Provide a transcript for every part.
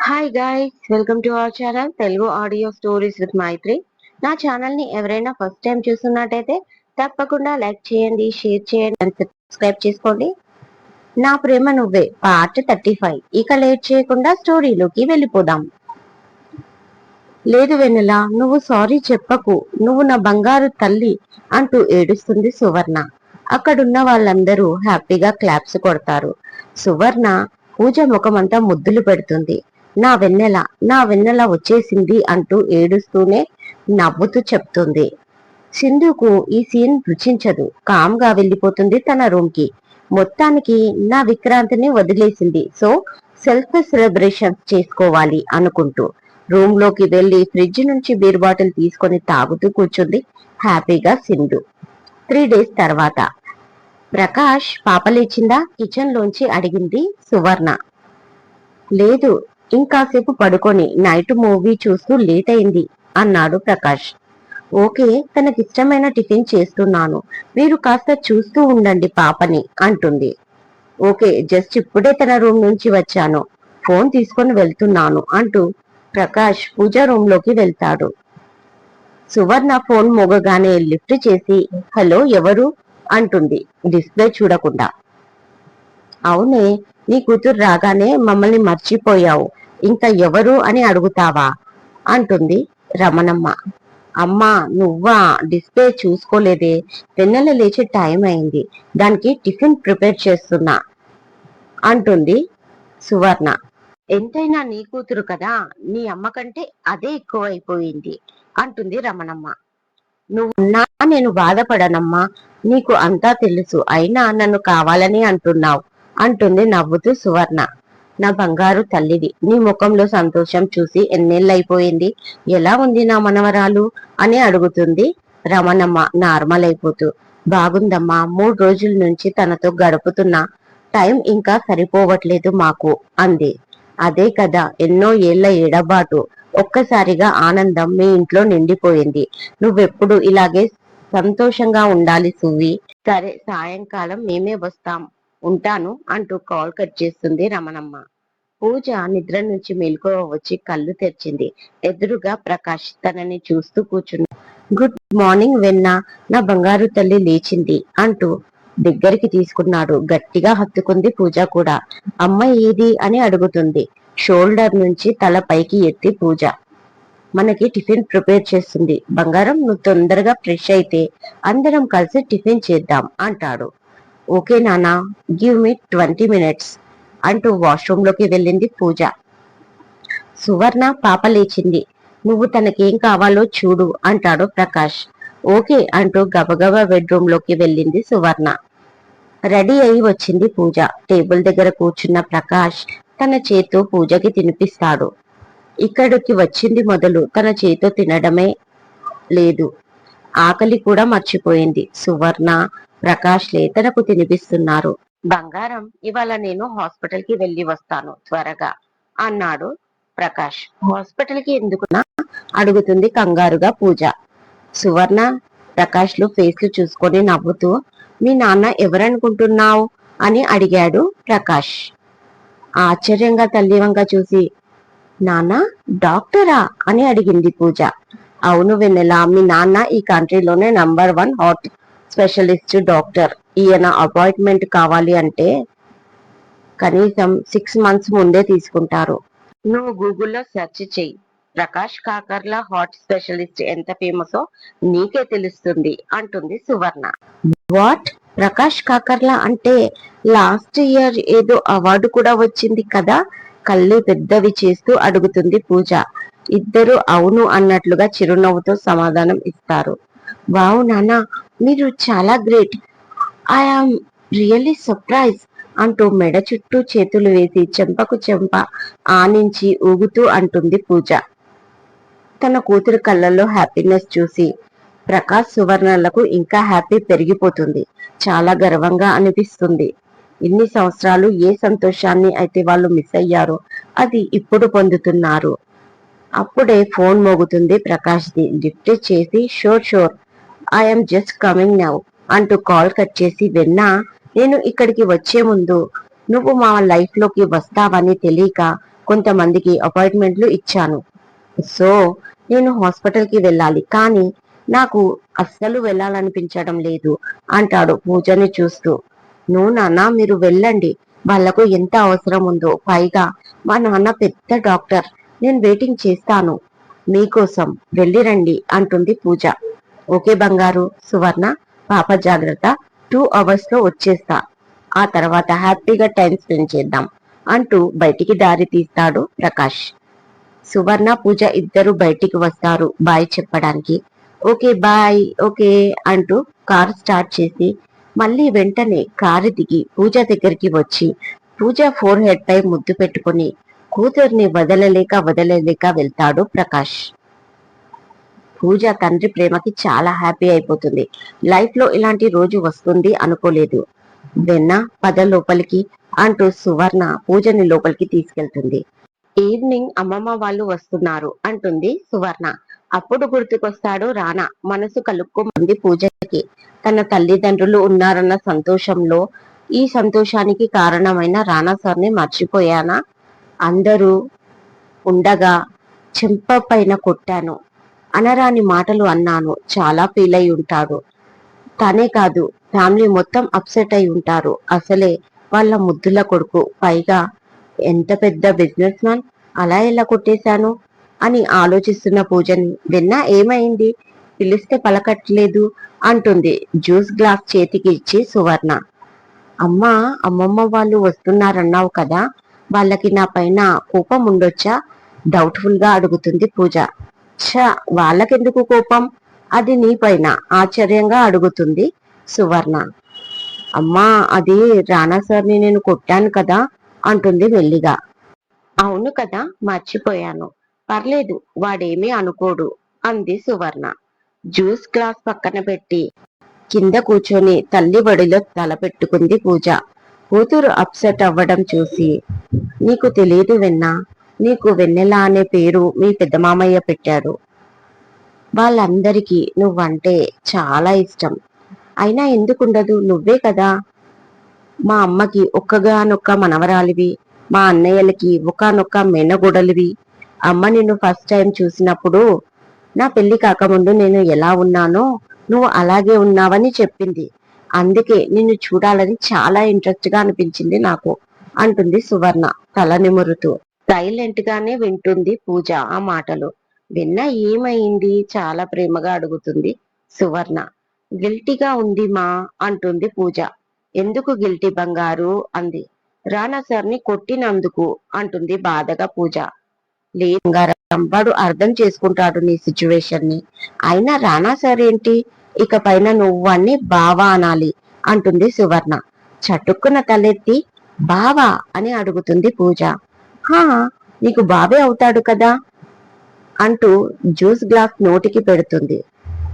Hi guys, welcome to our channel Telugu audio stories with Maithri. నా channel ని ఎవరైనా first time చూస్తున్నట్టయితే తప్పకుండా లైక్ చేయండి, షేర్ చేయండి అండ్ సబ్స్క్రైబ్ చేసుకోండి. నా ప్రేమ నువ్వే పార్ట్ 35. ఇక లేట్ చేయకుండా స్టోరీలోకి వెళ్ళిపోదాం. లేదు వెన్నెల, నువ్వు సారీ చెప్పకు, నువ్వు నా బంగారు తల్లి అంటూ ఏడుస్తుంది సువర్ణ. అక్కడున్న వాళ్ళందరూ హ్యాపీగా క్లాప్స్ కొడతారు. సువర్ణ పూజ ముఖమంతా ముద్దులు పెడుతుంది. నా వెన్నెల, నా వెన్నెల వచ్చేసింది అంటూ ఏడుస్తూనే నవ్వుతూ చెప్తుంది. సింధుకు ఈ సీన్ రుచించదు. కామ్గా వెళ్ళిపోతుంది తన రూమ్ కి. మొత్తానికి నా విక్రాంతిని వదిలేసింది, సో సెల్ఫ్ సెలబ్రేషన్స్ చేసుకోవాలి అనుకుంటూ రూమ్ లోకి వెళ్లి ఫ్రిడ్జ్ నుంచి బీర్ బాటిల్ తీసుకొని తాగుతూ కూర్చుంది హ్యాపీగా సింధు. 3 days తర్వాత ప్రకాష్ పాప లేచిందా కిచెన్ లోంచి అడిగింది సువర్ణ. లేదు, ఇంకాసేపు పడుకొని నైట్ మూవీ చూస్తూ లేట్ అయింది అన్నాడు ప్రకాష్. ఓకే, తనకిష్టమైన టిఫిన్ చేస్తున్నాను, మీరు కాస్త చూస్తూ ఉండండి పాపని అంటుంది. ఓకే, జస్ట్ ఇప్పుడే తన రూమ్ నుంచి వచ్చాను, ఫోన్ తీసుకొని వెళ్తున్నాను అంటూ ప్రకాష్ పూజా రూమ్ లోకి వెళ్తాడు. సువర్ణ ఫోన్ మోగగానే లిఫ్ట్ చేసి హలో ఎవరు అంటుంది డిస్ప్లే చూడకుండా. అవునే, నీ కూతురు రాగానే మమ్మల్ని మర్చిపోయావు, ఇంకా ఎవరు అని అడుగుతావా అంటుంది రమణమ్మ. అమ్మా నువ్వా, డిస్ప్లే చూసుకోలేదే, వెన్నెల లేచే టైం అయింది, దానికి టిఫిన్ ప్రిపేర్ చేస్తున్నా అంటుంది సువర్ణ. ఎంతైనా నీ కూతురు కదా, నీ అమ్మ కంటే అదే ఎక్కువ అయిపోయింది అంటుంది రమణమ్మ. నువ్వున్నా నేను బాధపడనమ్మా, నీకు అంతా తెలుసు, అయినా నన్ను కావాలని అంటున్నావు అంటుంది నవ్వుతూ సువర్ణ. నా బంగారు తల్లిది, నీ ముఖంలో సంతోషం చూసి ఎన్నేళ్ళైపోయింది, ఎలా ఉంది నా మనవరాలు అని అడుగుతుంది రమణమ్మ నార్మల్ అయిపోతూ. బాగుందమ్మా, 3 రోజుల నుంచి తనతో గడుపుతున్నా, టైం ఇంకా సరిపోవట్లేదు మాకు అంది. అదే కదా, ఎన్నో ఏళ్ల ఎడబాటు, ఒక్కసారిగా ఆనందం మీ ఇంట్లో నిండిపోయింది. నువ్వెప్పుడు ఇలాగే సంతోషంగా ఉండాలి సువి. సరే, సాయంకాలం మేమే వస్తాం, ఉంటాను అంటూ కాల్ కట్ చేస్తుంది రమణమ్మ. పూజ నిద్ర నుంచి మెలకువ వచ్చి కళ్ళు తెరిచింది. ఎదురుగా ప్రకాష్ తనని చూస్తూ కూర్చున్నాడు. గుడ్ మార్నింగ్ వెన్న, నా బంగారు తల్లి లేచింది అంటూ దగ్గరికి తీసుకున్నాడు. గట్టిగా హత్తుకుంది పూజ కూడా. అమ్మ ఏది అని అడుగుతుంది. షోల్డర్ నుంచి తల పైకి ఎత్తి పూజ. మనకి టిఫిన్ ప్రిపేర్ చేస్తుంది. బంగారం, నువ్వు తొందరగా ఫ్రెష్ అయితే అందరం కలిసి టిఫిన్ చేద్దాం అంటాడు. ఓకే నానా, గివ్ మీ 20 minutes అంటూ వాష్రూమ్ లోకి వెళ్ళింది పూజ. సువర్ణ పాప లేచింది, నువ్వు తనకేం కావాలో చూడు అంటాడు ప్రకాష్. ఓకే అంటూ గబగబా బెడ్రూమ్ లోకి వెళ్ళింది సువర్ణ. రెడీ అయి వచ్చింది పూజ. టేబుల్ దగ్గర కూర్చున్న ప్రకాష్ తన చేత్తో పూజకి తినిపిస్తాడు. ఇక్కడికి వచ్చింది మొదలు తన చేతో తినడమే లేదు, ఆకలి కూడా మర్చిపోయింది. సువర్ణ, ప్రకాష్లే తనకు తినిపిస్తున్నారు. బంగారం, ఇవాళ నేను హాస్పిటల్ కి వెళ్ళి వస్తాను త్వరగా అన్నాడు ప్రకాష్. హాస్పిటల్ కి ఎందుకున్నా అడుగుతుంది కంగారుగా పూజ. సువర్ణ, ప్రకాష్ లు ఫేస్లు చూసుకొని నవ్వుతూ, మీ నాన్న ఎవరనుకుంటున్నావు అని అడిగాడు ప్రకాష్. ఆశ్చర్యంగా తల్లి వంక చూసి, నాన్న డాక్టరా అని అడిగింది పూజ. అవును వెన్నెల, మీ నాన్న ఈ కంట్రీలోనే నంబర్ 1 హార్ట్ స్పెషలిస్ట్ డాక్టర్. ఈయన అపాయింట్మెంట్ కావాలి అంటే కనీసం 6 months ముందే తీసుకుంటారు. నువ్వు గూగుల్లో సెర్చ్ చెయ్యి, ప్రకాష్ కాకర్ల హార్ట్ స్పెషలిస్ట్ ఎంత ఫేమసో నీకే తెలుస్తుంది అంటుంది సువర్ణ. వాట్, ప్రకాష్ కాకర్ల అంటే లాస్ట్ ఇయర్ ఏదో అవార్డు కూడా వచ్చింది కదా, కళ్ళు పెద్దవి చేస్తూ అడుగుతుంది పూజ. ఇద్దరు అవును అన్నట్లుగా చిరునవ్వుతో సమాధానం ఇస్తారు. వావ్ నాన్న, మీరు చాలా గ్రేట్, ఐఆమ్ రియల్లీ సర్ప్రైజ్ అంటూ మెడ చుట్టూ చేతులు వేసి చెంపకు చెంప ఆనించి ఊగుతూ అంటుంది పూజ. తన కూతురు కళ్ళల్లో హ్యాపీనెస్ చూసి ప్రకాష్, సువర్ణలకు ఇంకా హ్యాపీ పెరిగిపోతుంది. చాలా గర్వంగా అనిపిస్తుంది. ఇన్ని సంవత్సరాలు ఏ సంతోషాన్ని అయితే వాళ్ళు మిస్ అయ్యారో అది ఇప్పుడు పొందుతున్నారు. అప్పుడే ఫోన్ మోగుతుంది ప్రకాష్ది. లిఫ్ట్ చేసి షోర్ షోర్, ఐఎమ్ జస్ట్ కమింగ్ నౌ అంటూ కాల్ కట్ చేసి, వెన్నా, నేను ఇక్కడికి వచ్చే ముందు నువ్వు మా లైఫ్ లోకి వస్తావని తెలియక కొంతమందికి అపాయింట్మెంట్లు ఇచ్చాను. సో నేను హాస్పిటల్కి వెళ్ళాలి, కానీ నాకు అస్సలు వెళ్ళాలనిపించడం లేదు అంటాడు పూజని చూస్తూ. నువ్వు నాన్న మీరు వెళ్ళండి, వాళ్లకు ఎంత అవసరం ఉందో. పైగా మా నాన్న పెద్ద డాక్టర్, నేను వెయిటింగ్ చేస్తాను మీకోసం, వెళ్ళిరండి అంటుంది పూజ. ఓకే బంగారు. సువర్ణ, పాప జాగ్రత్త, 2 hours లో వచ్చేస్తా, ఆ తర్వాత హ్యాపీగా టైం స్పెండ్ చేద్దాం అంటూ బయటికి దారి తీస్తాడు ప్రకాష్. సువర్ణ, పూజ ఇద్దరు బయటికి వస్తారు బాయ్ చెప్పడానికి. ఓకే బాయ్, ఓకే అంటూ కారు స్టార్ట్ చేసి మళ్ళీ వెంటనే కారు దిగి పూజ దగ్గరికి వచ్చి పూజ ఫోర్ హెడ్ పై ముద్దు పెట్టుకుని కూతుర్ని వదలలేక వెళ్తాడు ప్రకాష్. పూజ తండ్రి ప్రేమకి చాలా హ్యాపీ అయిపోతుంది. లైఫ్ లో ఇలాంటి రోజు వస్తుంది అనుకోలేదు. వెన్న పద లోపలికి అంటూ సువర్ణ పూజని లోపలికి తీసుకెళ్తుంది. ఈవినింగ్ అమ్మమ్మ వాళ్ళు వస్తున్నారు అంటుంది సువర్ణ. అప్పుడు గుర్తుకొస్తాడు రానా. మనసు కలుక్కోమంది పూజకి. తన తల్లిదండ్రులు ఉన్నారన్న సంతోషంలో ఈ సంతోషానికి కారణమైన రానా సార్ని మర్చిపోయానా? అందరూ ఉండగా చెంప పైన కొట్టాను, అనరాని మాటలు అన్నాను, చాలా ఫీల్ అయి ఉంటాడు. తనే కాదు, ఫ్యామిలీ మొత్తం అప్సెట్ అయి ఉంటారు. అసలే వాళ్ళ ముద్దుల కొడుకు, పైగా ఎంత పెద్ద బిజినెస్ మ్యాన్, అలా ఎలా కొట్టేశాను అని ఆలోచిస్తున్న పూజని వెన్న ఏమైంది, పిలిస్తే పలకట్లేదు అంటుంది జ్యూస్ గ్లాస్ చేతికి ఇచ్చి సువర్ణ. అమ్మా, అమ్మమ్మ వాళ్ళు వస్తున్నారన్నావు కదా, వాళ్ళకి నా పైన కోపం ఉండొచ్చా, డౌట్ఫుల్ గా అడుగుతుంది పూజ. ఛ, వాళ్ళకెందుకు కోపం, అది నీ పైన ఆశ్చర్యంగా అడుగుతుంది సువర్ణ. అమ్మా, అది రానా సార్ని నేను కొట్టాను కదా అంటుంది మెల్లిగా. అవును కదా, మర్చిపోయాను, పర్లేదు, వాడేమీ అనుకోడు అంది సువర్ణ. జ్యూస్ గ్లాస్ పక్కన పెట్టి కింద కూర్చొని తల్లి బడిలో తల పెట్టుకుంది పూజ. కూతురు అప్సెట్ అవ్వడం చూసి, నీకు తెలియదు వెన్నా, నీకు వెన్నెల అనే పేరు మీ పెద్దమామయ్య పెట్టాడు. వాళ్ళందరికీ నువ్వంటే చాలా ఇష్టం. అయినా ఎందుకుండదు, నువ్వే కదా మా అమ్మకి ఒక్కగానొక్క మనవరాలివి, మా అన్నయ్యలకి ఒకానొక్క మేనగోడలివి. అమ్మ నిన్ను ఫస్ట్ టైం చూసినప్పుడు నా పెళ్లి కాకముందు నేను ఎలా ఉన్నానో నువ్వు అలాగే ఉన్నావని చెప్పింది. అందుకే నిన్ను చూడాలని చాలా ఇంట్రెస్ట్ గా అనిపించింది నాకు అంటుంది సువర్ణ తల నిమురుతూ. సైలెంట్ గానే వింటుంది పూజ ఆ మాటలు. విన్న ఏమైంది, చాలా ప్రేమగా అడుగుతుంది సువర్ణ. గిల్టీగా ఉంది మా అంటుంది పూజ. ఎందుకు గిల్టీ బంగారు అంది. రానా సార్ని కొట్టినందుకు అంటుంది బాధగా పూజ. లేదు బంగారం, వాడు అర్థం చేసుకుంటాడు నీ సిచ్యువేషన్ ని. అయినా రానా సార్ ఏంటి, ఇక పైన నువ్వన్ని బావా అనాలి అంటుంది సువర్ణ. చటుక్కున తలెత్తి బావా అని అడుగుతుంది పూజ. హా, నీకు బావే అవుతాడు కదా అంటూ జ్యూస్ గ్లాస్ నోటికి పెడుతుంది.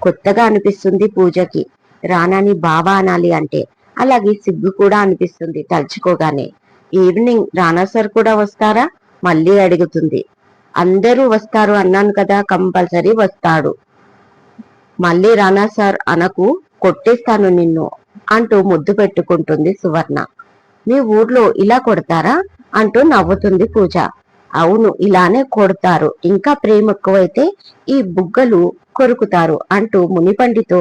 కొత్తగా అనిపిస్తుంది పూజకి రానాని బావా అనాలి అంటే. అలాగే సిగ్గు కూడా అనిపిస్తుంది తలుచుకోగానే. ఈవినింగ్ రానా సార్ కూడా వస్తారా మళ్ళీ అడుగుతుంది. అందరూ వస్తారు అన్నాను కదా, కంపల్సరీ వస్తాడు. మళ్ళీ రానా సార్ అనకు, కొట్టేస్తాను నిన్ను అంటూ ముద్దు పెట్టుకుంటుంది సువర్ణ. మీ ఊర్లో ఇలా కొడతారా అంటూ నవ్వుతుంది పూజ. అవును, ఇలానే కొడతారు, ఇంకా ప్రేమ ఎక్కువైతే ఈ బుగ్గలు కొరుకుతారు అంటూ మునిపండితో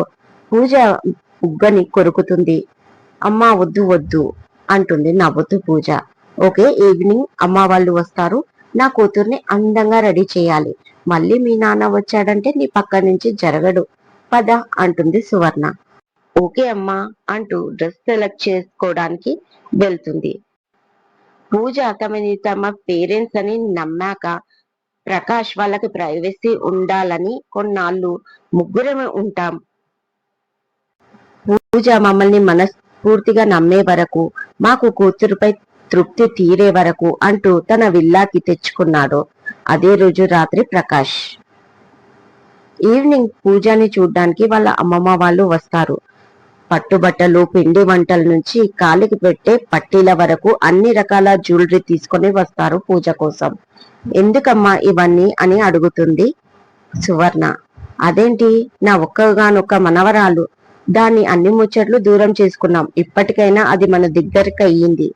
పూజ బుగ్గని కొరుకుతుంది. అమ్మా వద్దు వద్దు అంటుంది నవ్వుతూ పూజ. ఓకే, ఈవినింగ్ అమ్మ వాళ్ళు వస్తారు, నా కూతుర్ని అందంగా రెడీ చేయాలి. మళ్ళీ మీ నాన్న వచ్చాడంటే నీ పక్క నుంచి జరగడు, పద అంటుంది సువర్ణ. ఓకే అమ్మా అంటూ డ్రెస్ సెలెక్ట్ చేసుకోవడానికి వెళ్తుంది. పూజ తమ పేరెంట్స్ అని నమ్మాక ప్రకాష్ వాళ్ళకి ప్రైవసీ ఉండాలని కొన్నాళ్ళు ముగ్గురమే ఉంటాం, పూజ మమ్మల్ని మనస్ఫూర్తిగా నమ్మే వరకు, మాకు కూతురుపై తృప్తి తీరే వరకు అంటూ తన విల్లాకి తెచ్చుకున్నాడు. అదే రోజు రాత్రి ప్రకాష్. ఈవినింగ్ పూజని చూడ్డానికి వాళ్ళ అమ్మమ్మ వాళ్ళు వస్తారు. పట్టుబట్టలు, పిండి వంటల నుంచి కాలికి పెట్టే పట్టీల వరకు అన్ని రకాల జ్యువెలరీ తీసుకొని వస్తారు పూజ కోసం. ఎందుకమ్మా ఇవన్నీ అని అడుగుతుంది సువర్ణ. అదేంటి, నా ఒక్కగానొక్క మనవరాలు, దాన్ని అన్ని ముచ్చట్లు దూరం చేసుకున్నాం, ఇప్పటికైనా అది మన దగ్గరికి అయ్యింది,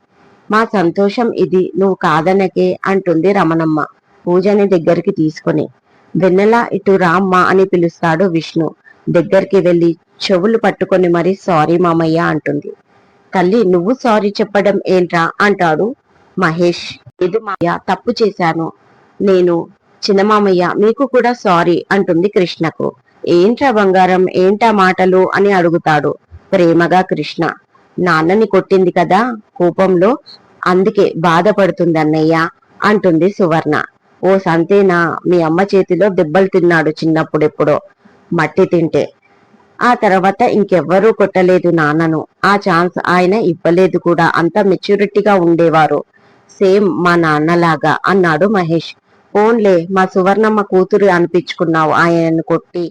మా సంతోషం ఇది, నువ్వు కాదనకే అంటుంది రమణమ్మ పూజని దగ్గరికి తీసుకుని. వెన్నెల ఇటు రామ్మా అని పిలుస్తాడు విష్ణు. దగ్గరికి వెళ్లి చెవులు పట్టుకొని మరి సారీ మామయ్య అంటుంది. తల్లి నువ్వు సారీ చెప్పడం ఏంట్రా అంటాడు మహేష్. లేదు మామయ్య, తప్పు చేశాను నేను. చిన్నమామయ్య మీకు కూడా సారీ అంటుంది కృష్ణకు. ఏంట్రా బంగారం, ఏంటా మాటలు అని అడుగుతాడు ప్రేమగా కృష్ణ. నాన్నని కొట్టింది కదా కోపంలో, అందుకే బాధపడుతుంది అన్నయ్య అంటుంది సువర్ణ. ఓ సంతేనా, మీ అమ్మ చేతిలో దెబ్బలు తిన్నాడు చిన్నప్పుడెప్పుడో మట్టి తింటే. ఆ తర్వాత ఇంకెవ్వరూ కొట్టలేదు నాన్నను. ఆ ఛాన్స్ ఆయన ఇవ్వలేదు కూడా, అంత మెచ్యూరిటీగా ఉండేవారు, సేమ్ మా నాన్నలాగా అన్నాడు మహేష్. ఓన్లే మా సువర్ణమ్మ కూతురు అనిపించుకున్నావు ఆయనను కొట్టి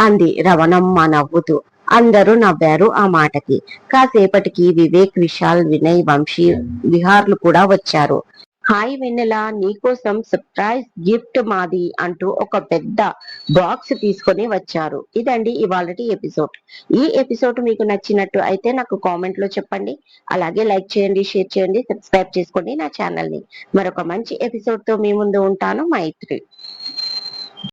అంది రవణమ్మ నవ్వుతూ. అందరూ నవ్వారు ఆ మాటకి. కాసేపటికి వివేక్, విశాల్, వినయ్, వంశీ, విహార్లు కూడా వచ్చారు. హాయ్ వెన్నెల, నీకోసం సర్ప్రైజ్ గిఫ్ట్ మాది అంటూ ఒక పెద్ద బాక్స్ తీసుకొని వచ్చారు. ఇదండి ఇవాళటి ఎపిసోడ్. ఈ ఎపిసోడ్ మీకు నచ్చినట్టు అయితే నాకు కామెంట్ లో చెప్పండి. అలాగే లైక్ చేయండి, షేర్ చేయండి, సబ్స్క్రైబ్ చేసుకోండి నా ఛానల్ ని. మరొక మంచి ఎపిసోడ్ తో మీ ముందు ఉంటాను. మైత్రి.